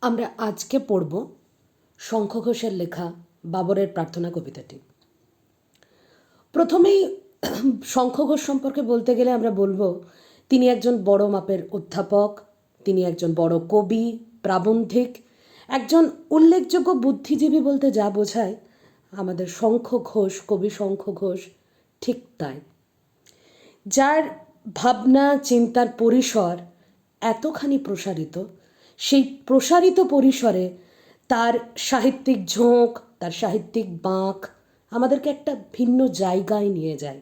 আমরা আজকে পড়ব শঙ্খ ঘোষের লেখা বাবরের প্রার্থনা কবিতাটি। প্রথমেই শঙ্খ ঘোষ সম্পর্কে বলতে গেলে আমরা বলবো তিনি একজন বড় মাপের অধ্যাপক, তিনি একজন বড় কবি, প্রাবন্ধিক, একজন উল্লেখযোগ্য বুদ্ধিজীবী বলতে যা বোঝায় আমাদের শঙ্খ ঘোষ, কবি শঙ্খ ঘোষ ঠিক তাই। যার ভাবনা চিন্তার পরিসর এতখানি প্রসারিত, সেই প্রসারিত পরিসরে তার সাহিত্যিক ঝোঁক, তার সাহিত্যিক বাঁক আমাদেরকে একটা ভিন্ন জায়গায় নিয়ে যায়,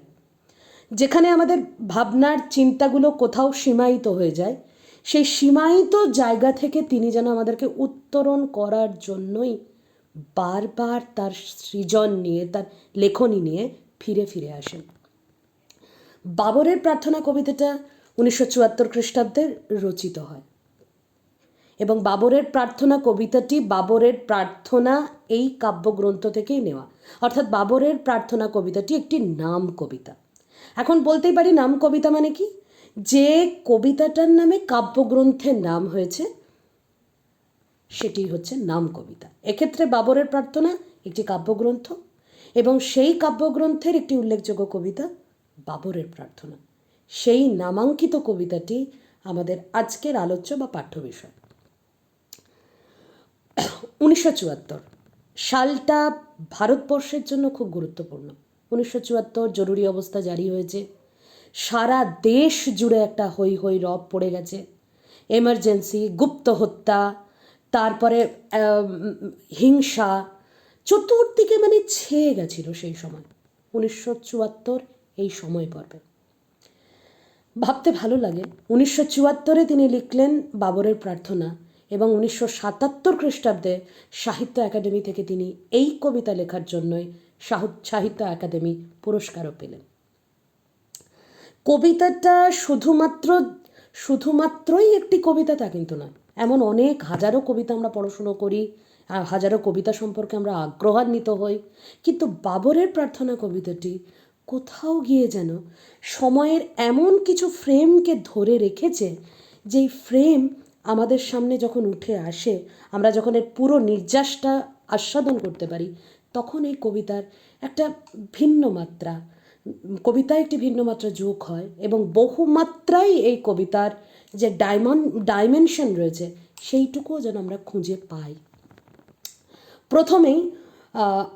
যেখানে আমাদের ভাবনার চিন্তাগুলো কোথাও সীমায়িত হয়ে যায়। সেই সীমায়িত জায়গা থেকে তিনি যেন আমাদেরকে উত্তরণ করার জন্যই বারবার তার সৃজন নিয়ে, তার লেখনী নিয়ে ফিরে ফিরে আসেন। বাবরের প্রার্থনা কবিতাটা 1974 খ্রিস্টাব্দে রচিত হয় এবং বাবরের প্রার্থনা কবিতাটি বাবরের প্রার্থনা এই কাব্যগ্রন্থ থেকেই নেওয়া, অর্থাৎ বাবরের প্রার্থনা কবিতাটি একটি নাম কবিতা। এখন বলতেই পারি নাম কবিতা মানে কি, যে কবিতাটার নামে কাব্যগ্রন্থের নাম হয়েছে সেটি হচ্ছে নাম কবিতা। এক্ষেত্রে বাবরের প্রার্থনা একটি কাব্যগ্রন্থ এবং সেই কাব্যগ্রন্থের একটি উল্লেখযোগ্য কবিতা বাবরের প্রার্থনা। সেই নামাঙ্কিত কবিতাটি আমাদের আজকের আলোচ্য বা পাঠ্য বিষয়। 1974 সালটা ভারতবর্ষের জন্য খুব গুরুত্বপূর্ণ। 1974 জরুরি অবস্থা জারি হয়েছে, সারা দেশ জুড়ে একটা হই হই রব পড়ে গেছে। এমার্জেন্সি, গুপ্ত হত্যা, তারপরে হিংসা চতুর্দিকে মানে ছেয়ে গেছিল সেই সময়। 1974 এই সময় পর্বে ভাবতে ভালো লাগে। 1974 তিনি লিখলেন বাবরের প্রার্থনা এবং 1977 খ্রিস্টাব্দে সাহিত্য একাডেমি থেকে তিনি এই কবিতা লেখার জন্যই সাহিত্য একাডেমি পুরস্কারও পেলেন। কবিতাটা শুধুমাত্রই একটি কবিতা তা কিন্তু নয়, এমন অনেক হাজারো কবিতা আমরা পড়াশুনো করি, হাজারো কবিতা সম্পর্কে আমরা আগ্রহান্বিত হই, কিন্তু বাবরের প্রার্থনা কবিতাটি কোথাও গিয়ে যেন সময়ের এমন কিছু ফ্রেমকে ধরে রেখেছে, যেই ফ্রেম আমাদের সামনে যখন উঠে আসে, আমরা যখন এর পুরো নির্যাসটা আস্বাদন করতে পারি, তখন এই কবিতার একটা ভিন্ন মাত্রা, কবিতায় একটি ভিন্ন মাত্রা যোগ হয় এবং বহুমাত্রায় এই কবিতার যে ডাইমেনশন রয়েছে সেইটুকুও যেন আমরা খুঁজে পাই। প্রথমেই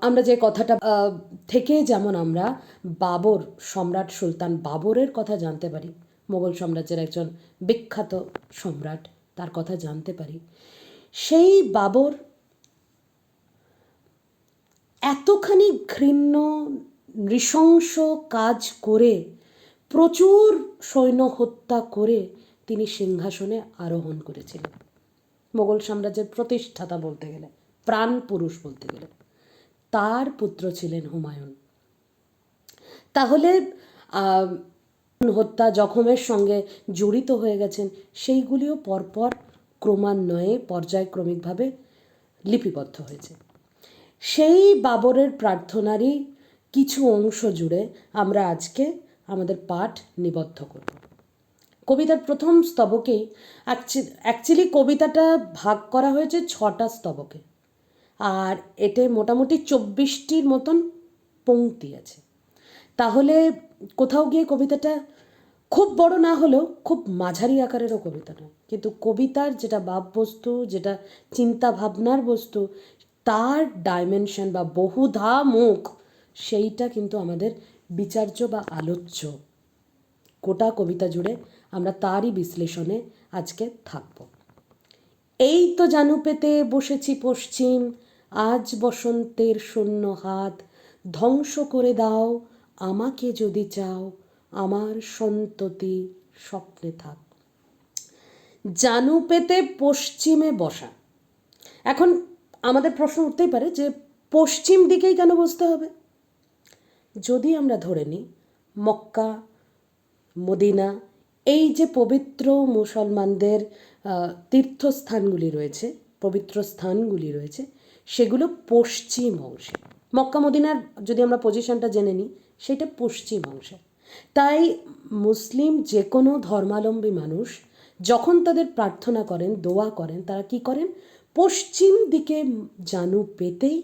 আমরা যে কথাটা থেকে যেমন আমরা বাবর, সম্রাট সুলতান বাবরের কথা জানতে পারি, মোগল সাম্রাজ্যের একজন বিখ্যাত সম্রাট, তার কথা জানতে পারি। সেই বাবর এতখানি ঘৃণ্য নৃশংস কাজ করে, প্রচুর সৈন্য হত্যা করে তিনি সিংহাসনে আরোহণ করেছিলেন। মোগল সাম্রাজ্যের প্রতিষ্ঠাতা বলতে গেলে, প্রাণ পুরুষ বলতে গেলে, তার পুত্র ছিলেন হুমায়ুন। তাহলে হত্যা জখমের সঙ্গে জড়িত হয়ে গেছেন সেইগুলিও পরপর ক্রমান্বয়ে পর্যায়ক্রমিকভাবে লিপিবদ্ধ হয়েছে। সেই বাবরের প্রার্থনারই কিছু অংশ জুড়ে আমরা আজকে আমাদের পাঠ নিবদ্ধ করব। কবিতার প্রথম স্তবকেই অ্যাকচুয়ালি কবিতাটা ভাগ করা হয়েছে 6টা স্তবকে, আর এতে মোটামুটি 24টির মতন পংক্তি আছে। তাহলে কোথাও গিয়ে কবিতাটা খুব বড় না হলেও খুব মাঝারি আকারেরও কবিতা নয়, কিন্তু কবিতার যেটা ভাববস্তু, যেটা চিন্তা ভাবনার বস্তু, তার ডাইমেনশন বা বহুধা মুখ, সেইটা কিন্তু আমাদের বিচার্য বা আলোচ্য। গোটা কবিতা জুড়ে আমরা তারই বিশ্লেষণে আজকে থাকব। এই তো জানু পেতে বসেছি পশ্চিম, আজ বসন্তের শূন্য হাত, ধ্বংস করে দাও আমাকে যদি চাও, আমার সন্ততি স্বপ্নে থাক। জানু পেতে পশ্চিমে বসা। এখন আমাদের প্রশ্ন উঠতেই পারে যে পশ্চিম দিকেই কেন বসতে হবে? যদি আমরা ধরে নিই মক্কা, মদিনা, এই যে পবিত্র মুসলমানদের তীর্থস্থানগুলি রয়েছে, পবিত্র স্থানগুলি রয়েছে, সেগুলো পশ্চিম অংশে। মক্কা মদিনার যদি আমরা পজিশনটা জেনে নিই, সেটা পশ্চিম অংশে। তাই মুসলিম যে কোনো ধর্মাবলম্বী মানুষ যখন তাদের প্রার্থনা করেন, দোয়া করেন, তারা কি করেন? পশ্চিম দিকে জানু পেতেই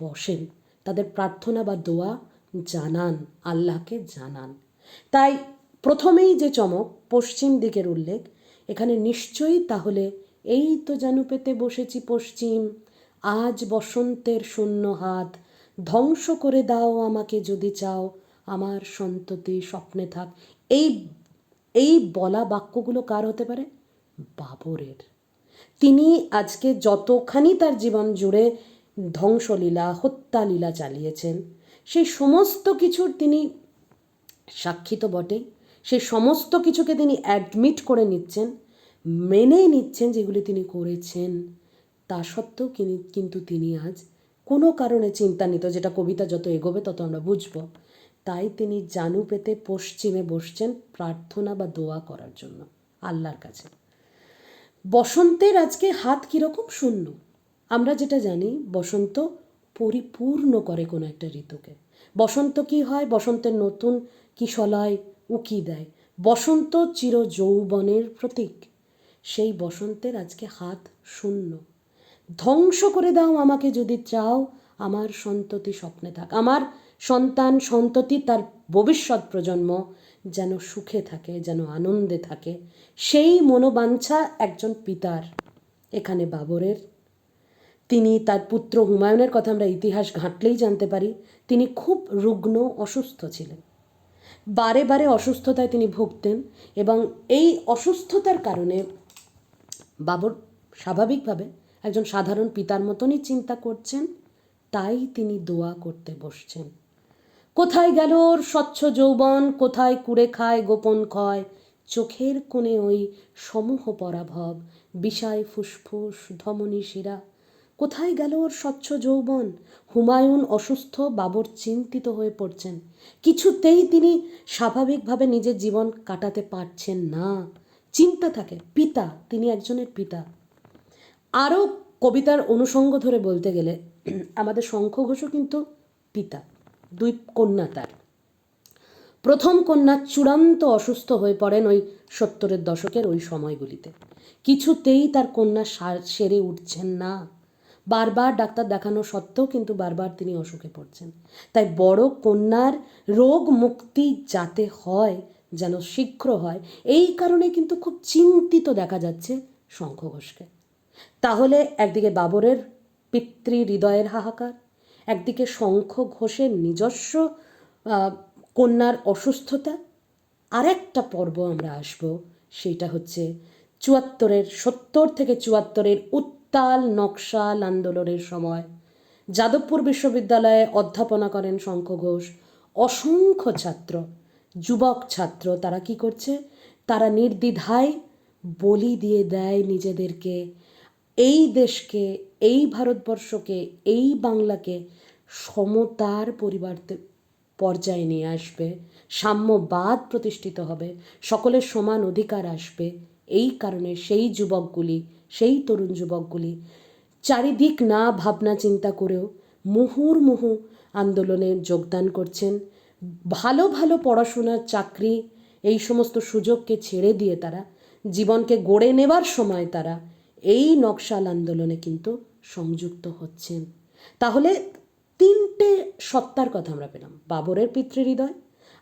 বসেন, তাদের প্রার্থনা বা দোয়া জানান, আল্লাহকে জানান। তাই প্রথমেই যে চমক, পশ্চিম দিকের উল্লেখ, এখানে নিশ্চয়ই তাহলে এই তো জানু পেতে বসেছি পশ্চিম, আজ বসন্তের শূন্য হাত, ধ্বংস করে দাও আমাকে যদি চাও, আমার সন্ততি স্বপ্নে থাক। এই এই বলা বাক্যগুলো কার হতে পারে? বাবরের। তিনি আজকে যতখানি তার জীবন জুড়ে ধ্বংসলীলা, হত্যালীলা চালিয়েছেন, সেই সমস্ত কিছুর তিনি সাক্ষী তো বটেই, সেই সমস্ত কিছুকে তিনি অ্যাডমিট করে নিচ্ছেন, মেনে নিচ্ছেন যেগুলি তিনি করেছেন। তা সত্ত্বেও কিন্তু তিনি আজ কোনো কারণে চিন্তান্বিত, যেটা কবিতা যত এগোবে তত আমরা বুঝব। তাই তিনি জানু পেতে পশ্চিমে বসছেন প্রার্থনা বা দোয়া করার জন্য আল্লাহর কাছে। বসন্তের আজকে হাত কীরকম? শূন্য। আমরা যেটা জানি, বসন্ত পরিপূর্ণ করে কোনো একটা ঋতুকে। বসন্ত কি হয়? বসন্তের নতুন কিশলয় উকি দেয়। বসন্ত চির যৌবনের প্রতীক। সেই বসন্তের আজকে হাত শূন্য। ধ্বংস করে দাও আমাকে যদি চাও, আমার সন্ততি স্বপ্নে থাক। আমার সন্তান সন্ততি, তার ভবিষ্যৎ প্রজন্ম যেন সুখে থাকে, যেন আনন্দে থাকে, সেই মনোবাঞ্ছা একজন পিতার এখানে বাবরের। তিনি তার পুত্র হুমায়ুনের কথা আমরা ইতিহাস ঘাঁটলেই জানতে পারি, তিনি খুব রুগ্ন, অসুস্থ ছিলেন। বারে বারে অসুস্থতায় তিনি ভুগতেন, এবং এই অসুস্থতার কারণে বাবর স্বাভাবিকভাবে একজন সাধারণ পিতার মতনই চিন্তা করছেন। তাই তিনি দোয়া করতে বসছেন। কোথায় গেল ওর স্বচ্ছ যৌবন, কোথায় কুড়ে খায় গোপন ক্ষয়, চোখের কোণে ওই সমূহ পরাভব, বিষায় ফুসফুস ধমনী শিরা। কোথায় গেল ওর স্বচ্ছ যৌবন? হুমায়ুন অসুস্থ, বাবর চিন্তিত হয়ে পড়ছেন। কিছুতেই তিনি স্বাভাবিকভাবে নিজের জীবন কাটাতে পারছেন না। চিন্তা থাকে, পিতা, তিনি একজনের পিতা। আরও কবিতার অনুষঙ্গ ধরে বলতে গেলে আমাদের শঙ্খ ঘোষও কিন্তু পিতা। দুই কন্যা তার। প্রথম কন্যা চূড়ান্ত অসুস্থ হয়ে পড়েন ওই 70-এর দশকের ওই সময়গুলিতে। কিছুতেই তার কন্যা সেরে উঠছেন না। বারবার ডাক্তার দেখানো সত্ত্বেও কিন্তু বারবার তিনি অসুখে পড়ছেন। তাই বড় কন্যার রোগ মুক্তি যাতে হয়, যেন শীঘ্র হয়, এই কারণে কিন্তু খুব চিন্তিত দেখা যাচ্ছে শঙ্খ ঘোষকে। তাহলে একদিকে বাবরের পিতৃ হৃদয়ের হাহাকার, একদিকে শঙ্খ ঘোষের নিজস্ব কন্যার অসুস্থতা। আরেকটা পর্ব আমরা আসব, সেটা হচ্ছে 70 থেকে 74-এর উত্তাল নকশাল আন্দোলনের সময় যাদবপুর বিশ্ববিদ্যালয়ে অধ্যাপনা করেন শঙ্খ ঘোষ। অসংখ্য ছাত্র, যুবক ছাত্র, তারা কি করছে? তারা নির্দ্বিধায় বলি দিয়ে দেয় নিজেদেরকে, এই দেশকে, এই ভারতবর্ষকে, এই বাংলাকে সমতার পর্যায়ে নিয়ে আসবে, সাম্যবাদ প্রতিষ্ঠিত হবে, সকলের সমান অধিকার আসবে। এই কারণে সেই যুবকগুলি, সেই তরুণ যুবকগুলি চারিদিক না ভাবনা চিন্তা করেও মুহুর্মুহু আন্দোলনে যোগদান করছেন। ভালো ভালো পড়াশোনার, চাকরি, এই সমস্ত সুযোগকে ছেড়ে দিয়ে তারা জীবনকে গড়ে নেবার সময় তারা এই নকশাল আন্দোলনে কিন্তু সংযুক্ত হচ্ছেন। তাহলে 3টে সত্তার কথা আমরা পেলাম। বাবরের পিতৃহৃদয়,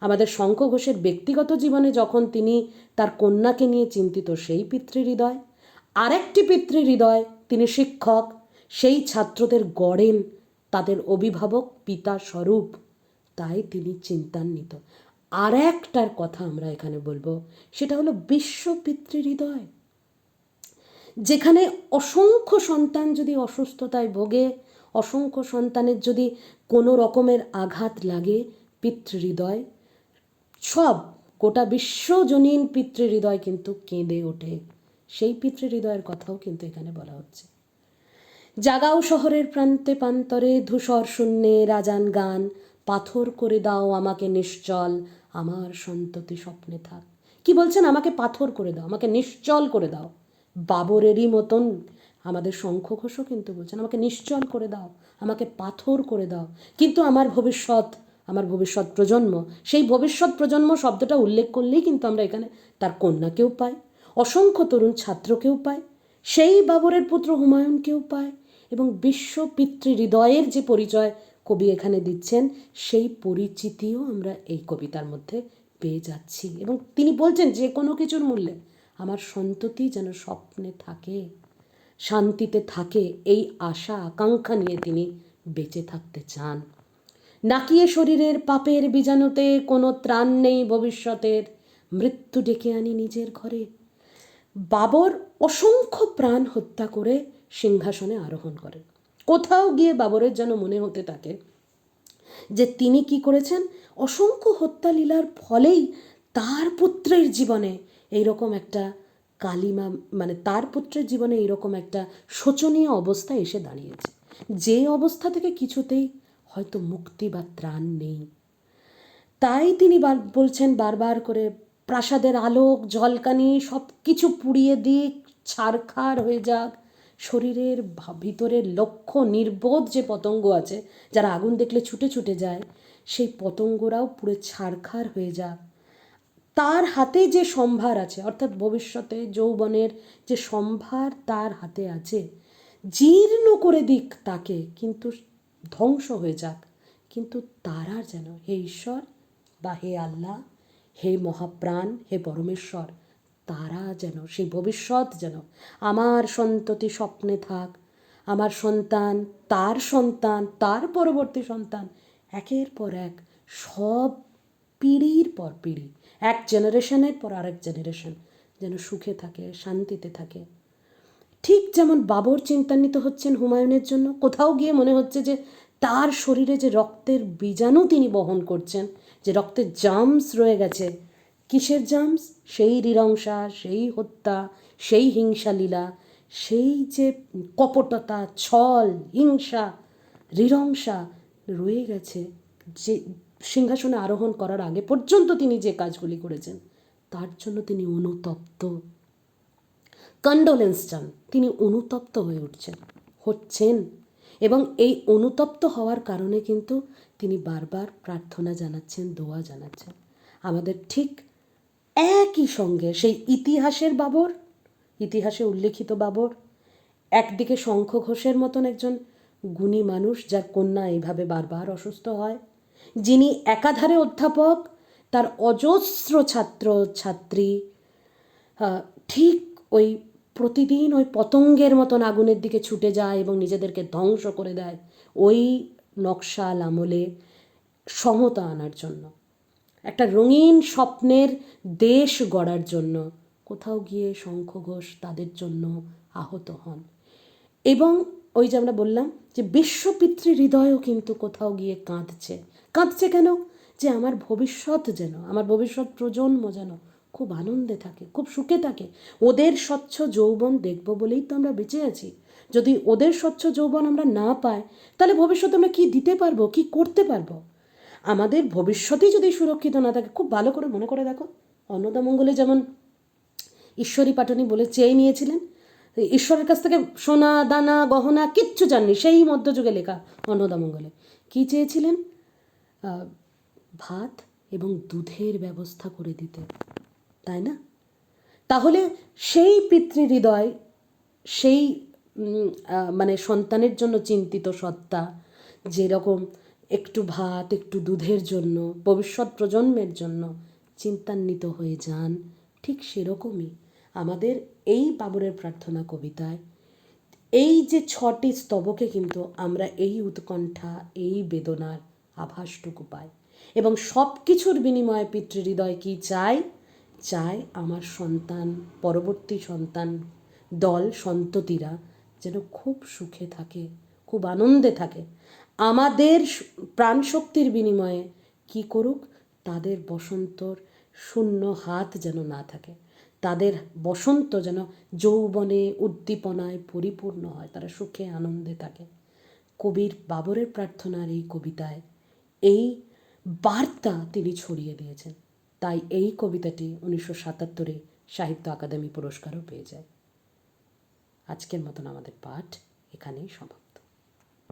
আমাদের শঙ্খ ঘোষের ব্যক্তিগত জীবনে যখন তিনি তার কন্যাকে নিয়ে চিন্তিত, সেই পিতৃহৃদয়। আরেকটি পিতৃহৃদয়, তিনি শিক্ষক, সেই ছাত্রদের গড়েন, তাদের অভিভাবক পিতা স্বরূপ, তাই তিনি চিন্তান্বিত। আর একটার কথা আমরা এখানে বলবো, সেটা হলো বিশ্ব পিতৃহৃদয়, যেখানে অসংখ্য সন্তান যদি অসুস্থতায় ভোগে, অসংখ্য সন্তানের যদি কোনো রকমের আঘাত লাগে, পিতৃহৃদয় সব গোটা বিশ্বজনীন পিতৃহৃদয় কিন্তু কেঁদে ওঠে। সেই পিতৃহৃদয়ের কথাও কিন্তু এখানে বলা হচ্ছে। জাগাও শহরের প্রান্তে প্রান্তরে, ধূসর শূন্যে রাজান গান, পাথর করে দাও আমাকে নিশ্চল, আমার সন্ততি স্বপ্নে থাক। কি বলছেন? আমাকে পাথর করে দাও, আমাকে নিশ্চল করে দাও। বাবরেরই মতন আমাদের শঙ্খ ঘোষও কিন্তু বলছেন, আমাকে নিশ্চল করে দাও, আমাকে পাথর করে দাও, কিন্তু আমার ভবিষ্যৎ প্রজন্ম, সেই ভবিষ্যৎ প্রজন্ম শব্দটা উল্লেখ করলেই কিন্তু আমরা এখানে তার কন্যাকেও পাই, অসংখ্য তরুণ ছাত্রকেও পাই, সেই বাবরের পুত্র হুমায়ুনকেও পায় এবং বিশ্ব পিতৃ হৃদয়ের যে পরিচয় কবি এখানে দিচ্ছেন, সেই পরিচিতিও আমরা এই কবিতার মধ্যে পেয়ে যাচ্ছি। এবং তিনি বলছেন যে কোনো কিছুর মূল্যে আমার সন্ততি যেন স্বপ্নে থাকে, শান্তিতে থাকে, এই আশা আকাঙ্ক্ষা নিয়ে তিনি বেঁচে থাকতে চান। নাকিয়ে শরীরের পাপের বীজাণুতে কোনো ত্রাণ নেই ভবিষ্যতের, মৃত্যু ডেকে আনি নিজের ঘরে। বাবর অসংখ্য প্রাণ হত্যা করে সিংহাসনে আরোহণ করেন। কোথাও গিয়ে বাবরের যেন মনে হতে থাকে যে তিনি কি করেছেন, অসংখ্য হত্যা লীলার ফলেই তার পুত্রের জীবনে এইরকম একটা কালিমা, মানে তার পুত্রের জীবনে এইরকম একটা শোচনীয় অবস্থা এসে দাঁড়িয়েছে, যে অবস্থা থেকে কিছুতেই হয়তো মুক্তি বা ত্রাণ নেই। তাই তিনি বলছেন বারবার করে, প্রাসাদের আলোক ঝলকানি সব কিছু পুড়িয়ে দিক, ছারখার হয়ে যাক, শরীরের ভিতরের লক্ষ নির্বোধ যে পতঙ্গ আছে, যারা আগুন দেখলে ছুটে ছুটে যায়, সেই পতঙ্গরাও পুরো ছারখার হয়ে যাক। তার হাতে যে সম্ভার আছে, অর্থাৎ ভবিষ্যতে যৌবনের যে সম্ভার তার হাতে আছে, জীর্ণ করে দিক তাকে, কিন্তু ধ্বংস হয়ে যাক, কিন্তু তারা যেন, হে ঈশ্বর বা হে আল্লাহ, হে মহাপ্রাণ, হে পরমেশ্বর, তারা যেন, সেই ভবিষ্যৎ যেন আমার সন্ততি স্বপ্নে থাক, আমার সন্তান, তার পরবর্তী সন্তান, একের পর এক সব পিঢ়ির পর পিঢ়ি, এক জেনারেশনের পর আরেক জেনারেশন যেন সুখে থাকে, শান্তিতে থাকে। ঠিক যেমন বাবর চিন্তান্বিত হচ্ছেন হুমায়ুনের জন্য, কোথাও গিয়ে মনে হচ্ছে যে তার শরীরে যে রক্তের বীজাণু তিনি বহন করছেন, যে রক্তের জার্মস রয়ে গেছে, কিসের জার্মস? সেই নৃশংসা, সেই হত্যা, সেই হিংসালীলা, সেই যে কপটতা, ছল, হিংসা, নৃশংসা রয়ে গেছে, যে সিংহাসনে আরোহণ করার আগে পর্যন্ত তিনি যে কাজগুলি করেছেন, তার জন্য তিনি অনুতপ্ত। কন্ডোলেন্স চান, তিনি অনুতপ্ত হয়ে হচ্ছেন। এবং এই অনুতপ্ত হওয়ার কারণে কিন্তু তিনি বারবার প্রার্থনা জানাচ্ছেন, দোয়া জানাচ্ছেন। আমাদের ঠিক একই সঙ্গে সেই ইতিহাসে উল্লেখিত বাবর, একদিকে শঙ্খ ঘোষের মতন একজন গুণী মানুষ, যার কন্যা এইভাবে বারবার অসুস্থ হয়, যিনি একাধারে অধ্যাপক, তার অজস্র ছাত্র ছাত্রী, ঠিক ওই প্রতিদিন ওই পতঙ্গের মতন আগুনের দিকে ছুটে যায় এবং নিজেদেরকে ধ্বংস করে দেয় ওই নকশাল আমলে সমতা আনার জন্য, একটা রঙিন স্বপ্নের দেশ গড়ার জন্য। কোথাও গিয়ে শঙ্খ ঘোষ তাদের জন্য আহত হন। এবং ওই যে আমরা বললাম যে বিশ্বপিতৃ হৃদয়ও কিন্তু কোথাও গিয়ে কাঁদছে কেন? যে আমার ভবিষ্যৎ প্রজন্ম যেন খুব আনন্দে থাকে, খুব সুখে থাকে। ওদের স্বচ্ছ যৌবন দেখব বলেই তো আমরা বেঁচে আছি। যদি ওদের স্বচ্ছ যৌবন আমরা না পাই, তাহলে ভবিষ্যতে আমরা কী দিতে পারবো, কী করতে পারবো? আমাদের ভবিষ্যতেই যদি সুরক্ষিত না থাকে, খুব ভালো করে মনে করে দেখো, অন্নদামঙ্গলে যেমন ঈশ্বরী পাটনি বলে চেয়ে নিয়েছিলেন, ঈশ্বরের কাছ থেকে সোনা দানা গহনা কিচ্ছু চাননি, সেই মধ্যযুগে লেখা অন্নদামঙ্গলে কী চেয়েছিলেন? ভাত এবং দুধের ব্যবস্থা করে দিতে, তাই না? তাহলে সেই পিতৃহৃদয়, সেই মানে সন্তানের জন্য চিন্তিত সত্তা, যেরকম একটু ভাত একটু দুধের জন্য ভবিষ্যৎ প্রজন্মের জন্য চিন্তান্বিত হয়ে যান, ঠিক সেরকমই আমাদের এই বাবরের প্রার্থনা কবিতায় এই যে 6টি স্তবকে কিন্তু আমরা এই উৎকণ্ঠা, এই বেদনার আভাসটুকু পাই। এবং সব কিছুর বিনিময়ে পিতৃহৃদয় কী চায়? আমার সন্তান, পরবর্তী সন্তান দল, সন্ততিরা যেন খুব সুখে থাকে, খুব আনন্দে থাকে। আমাদের প্রাণশক্তির বিনিময়ে কি করুক? তাদের বসন্তর শূন্য হাত যেন না থাকে, তাদের বসন্ত যেন যৌবনে উদ্দীপনায় পরিপূর্ণ হয়, তারা সুখে আনন্দে থাকে। কবির বাবরের প্রার্থনার এই কবিতায় এই বার্তা তিনি ছড়িয়ে দিয়েছেন। তাই এই কবিতাটি 1977-এ সাহিত্য আকাদেমি পুরস্কারও পেয়ে যায়। আজকের মতন আমাদের পাঠ এখানেই সমাপ্ত।